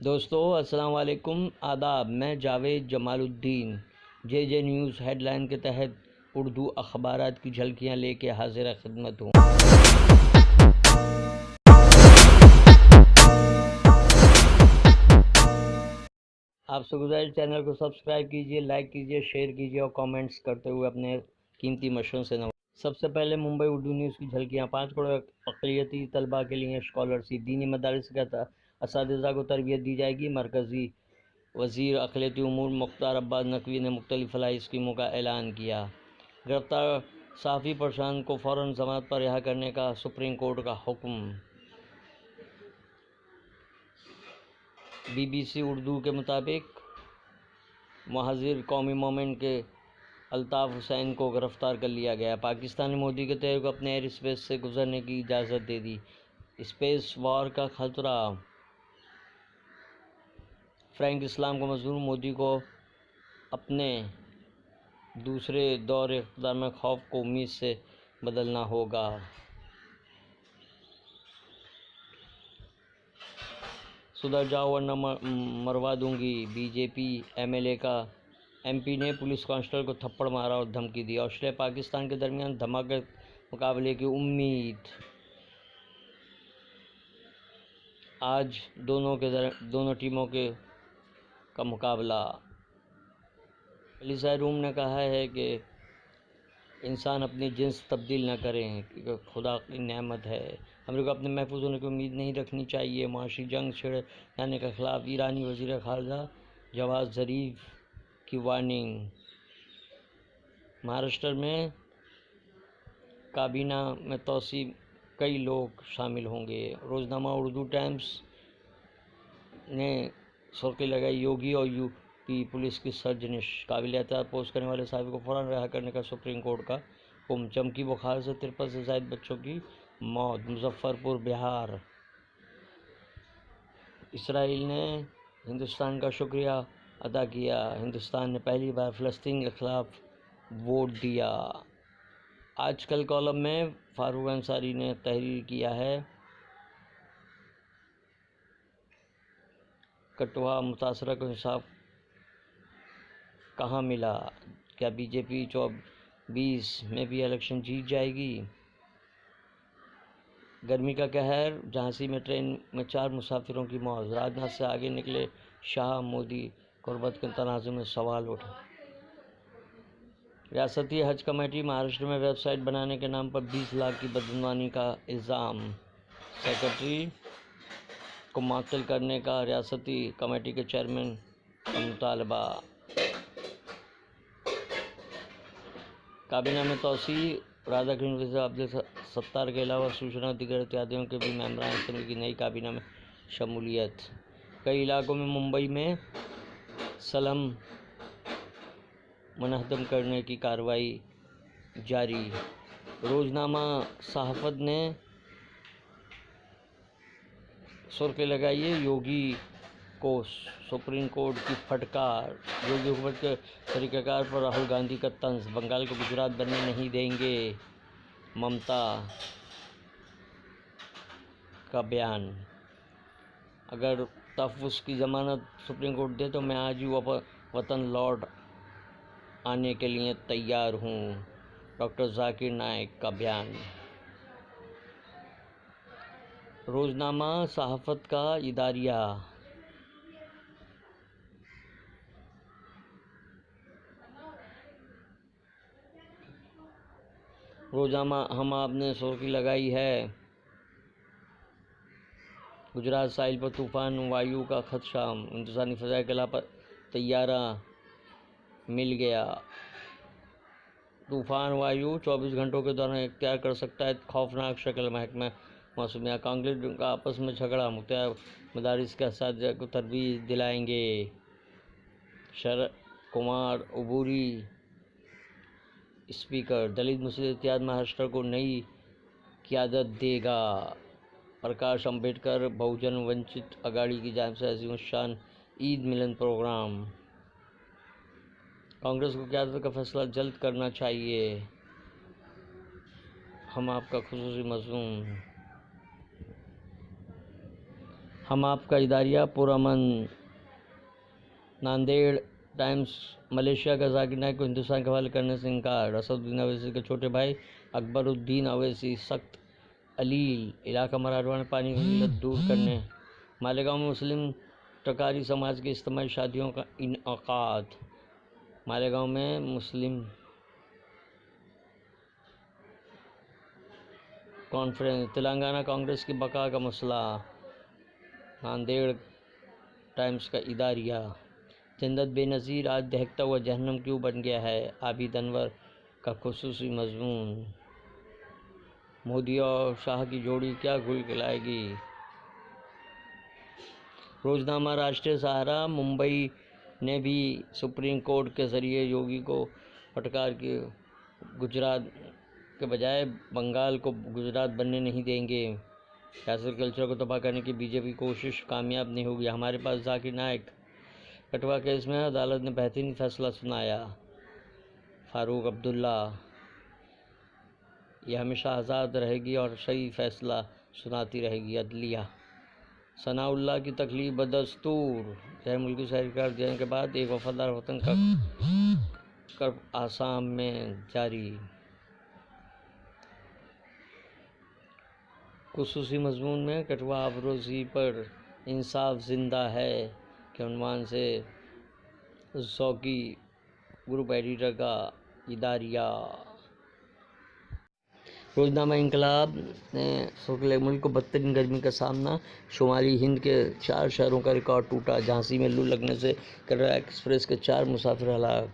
دوستو السلام علیکم، آداب۔ میں جاوید جمال الدین جے جے نیوز ہیڈ لائن کے تحت اردو اخبارات کی جھلکیاں لے کے حاضر خدمت ہوں۔ آپ سے گزارش چینل کو سبسکرائب کیجیے، لائک کیجیے، شیئر کیجیے اور کامنٹس کرتے ہوئے اپنے قیمتی مشوروں سے نوازیں۔ سب سے پہلے ممبئی اردو نیوز کی جھلکیاں۔ 5 کروڑ اقلیتی طلباء کے لیے اسکالرشپ، دینی مدارس کے اساتذہ کو تربیت دی جائے گی۔ مرکزی وزیر اقلیتی امور مختار عباس نقوی نے مختلف فلاحی اسکیموں کا اعلان کیا۔ گرفتار صحافی پرشانت کو فوراً ضمانت پر رہا کرنے کا سپریم کورٹ کا حکم۔ بی بی سی اردو کے مطابق مہاجر قومی موومنٹ کے الطاف حسین کو گرفتار کر لیا گیا۔ پاکستان نے مودی کے طیارے کو اپنے ایئر اسپیس سے گزرنے کی اجازت دے دی۔ اسپیس وار کا خطرہ۔ فرینک اسلام کو مظلوم مودی کو اپنے دوسرے دور اقتدار میں خوف کو امید سے بدلنا ہوگا۔ سدھر جاؤ ورنہ مروا دوں گی۔ B J P M P نے پولیس کانسٹیبل کو تھپڑ مارا اور دھمکی دی۔ آسٹریلیا پاکستان کے درمیان دھماکہ مقابلے کی امید۔ آج دونوں ٹیموں کا مقابلہ۔ کلیسائے روم نے کہا ہے کہ انسان اپنی جنس تبدیل نہ کریں کیونکہ خدا کی نعمت ہے۔ امریکہ کو اپنے محفوظ ہونے کی امید نہیں رکھنی چاہیے۔ معاشی جنگ چھڑ جانے کے خلاف ایرانی وزیر خارجہ جواد ظریف کی وارننگ۔ مہاراشٹر میں کابینہ میں توسیع کئی لوگ شامل ہوں گے۔ روزنامہ اردو ٹائمز نے سرخی لگائی، یوگی اور یو پی پولیس کی سرزنش۔ قابل اعتماد پوسٹ کرنے والے صحافی کو فوراً رہا کرنے کا سپریم کورٹ کا حکم۔ چمکی بخار سے 53 سے زائد بچوں کی موت۔ مظفر پور، بہار۔ اسرائیل نے ہندوستان کا شکریہ ادا کیا۔ ہندوستان نے پہلی بار فلسطین کے خلاف ووٹ دیا۔ آج کل کالم میں فاروق انصاری نے تحریر کیا ہے، کٹھوعہ متاثرہ کو انصاف کہاں ملا؟ کیا بی جے پی 24 میں بھی الیکشن جیت جائے گی؟ گرمی کا قہر، جھانسی میں ٹرین میں 4 مسافروں کی موت۔ راجناتھ سے آگے نکلے شاہ، مودی قربت کے تناظر میں سوال اٹھا۔ ریاستی حج کمیٹی، مہاراشٹر میں ویب سائٹ بنانے کے نام پر 20 لاکھ کی بدعنوانی کا الزام۔ سیکرٹری کو معطل کرنے کا ریاستی کمیٹی کے چیئرمین کا مطالبہ۔ کابینہ میں توسیع، رادھا کرشن وزیر عبدالستار کے علاوہ سوچنا اور دیگر اتحادیوں کے بھی ممبران اسمبلی کی نئی کابینہ میں شمولیت۔ کئی علاقوں میں ممبئی میں سلم منہدم کرنے کی کارروائی جاری۔ روزنامہ صحافت نے سرخی لگائی ہے، یوگی کو سپریم کورٹ کی پھٹکار۔ یوگی حکومت کے طریقہ کار پر راہل گاندھی کا طنز، بنگال کو گجرات بننے نہیں دیں گے، ممتا کا بیان۔ اگر تحفظ کی ضمانت سپریم کورٹ دے تو میں آج ہی وطن لوٹ آنے کے لیے تیار ہوں، ڈاکٹر ذاکر نائک کا بیان۔ روزنامہ صحافت کا اداریہ۔ روزنامہ ہم آپ نے سرخی لگائی ہے، گجرات ساحل پر طوفان وایو کا خدشہ، ہندوستانی فضائیہ خلا پر طیارہ مل گیا۔ طوفان وایو 24 گھنٹوں کے دوران اختیار کر سکتا ہے خوفناک شکل، محکمہ موسمیات۔ کانگریس کا آپس میں جھگڑا، متحدہ مدارس کے اساتذہ کو تربیت دلائیں گے۔ شرد کمار عبوری اسپیکر، دلت مسلم اتحاد مہاراشٹر کو نئی قیادت دے گا۔ پرکاش امبیڈکر بہوجن ونچت اگاڑی کی جانب سے عظیم الشان عید ملن پروگرام۔ کانگریس کو قیادت کا فیصلہ جلد کرنا چاہیے، ہم آپ کا خصوصی مضمون۔ ہم آپ کا اداریہ پرامن۔ ناندیڑ ٹائمز ملیشیا کا ذاکر نائک کو ہندوستان کے حوالے کرنے سے انکار۔ اسد الدین اویسی کے چھوٹے بھائی اکبر الدین اویسی سخت علیل۔ علاقہ مراٹھواڑ میں پانی کی قلت دور کرنے۔ مالیگاؤں میں مسلم ٹکاری سماج کی اجتماعی شادیوں کا انعقاد۔ مالیگاؤں میں مسلم کانفرنس۔ تلنگانہ کانگریس کی بقا کا مسئلہ۔ ناندیڑ ٹائمز کا اداریہ۔ جنت بے نظیر آج دہکتا ہوا جہنم کیوں بن گیا ہے؟ عابد انور کا خصوصی مضمون۔ مودی اور شاہ کی جوڑی کیا گھل کھلائے گی؟ روزنامہ راشٹریہ سہارا۔ ممبئی نے بھی سپریم کورٹ کے ذریعے یوگی کو پھٹکار کی، گجرات کے بجائے بنگال کو گجرات بننے نہیں دیں گے۔ ریاستی کلچر کو تباہ کرنے کی بی جے پی کوشش کامیاب نہیں ہوگی۔ ہمارے پاس ذاکر نائک۔ کٹھوا کیس میں عدالت نے بہترین فیصلہ سنایا۔ فاروق عبداللہ۔ یہ ہمیشہ آزاد رہے گی اور صحیح فیصلہ سناتی رہے گی عدلیہ۔ ثناء اللہ کی تکلیف بدستور۔ غیر ملکی شہری قرار دینے کے بعد ایک وفادار وطن کا کرب آسام میں جاری۔ خصوصی مضمون میں کٹھوا آبروزی پر انصاف زندہ ہے کے عنوان سے ذوقی گروپ ایڈیٹر کا اداریہ۔ روزنامہ انقلاب نے شرقی ملک کو بدترین گرمی کا سامنا۔ شمالی ہند کے 4 شہروں کا ریکارڈ ٹوٹا۔ جھانسی میں لو لگنے سے کٹرا ایکسپریس کے 4 مسافر ہلاک۔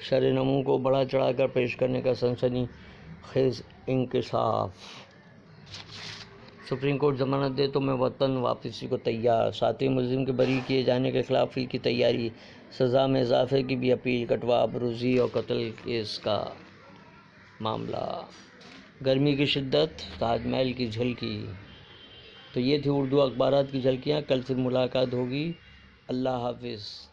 شرح نمو کو بڑھا چڑھا کر پیش کرنے کا سنسنی خیز انکشاف۔ سپریم کورٹ ضمانت دے تو میں وطن واپسی کو تیار۔ 7ویں ملزم کے بری کیے جانے کے خلاف اپیل کی تیاری۔ سزا میں اضافے کی بھی اپیل۔ کٹھوا آبروزی اور قتل کیس کا معاملہ۔ گرمی کی شدت، تاج محل کی جھلکی۔ تو یہ تھی اردو اخبارات کی جھلکیاں۔ کل پھر ملاقات ہوگی۔ اللہ حافظ۔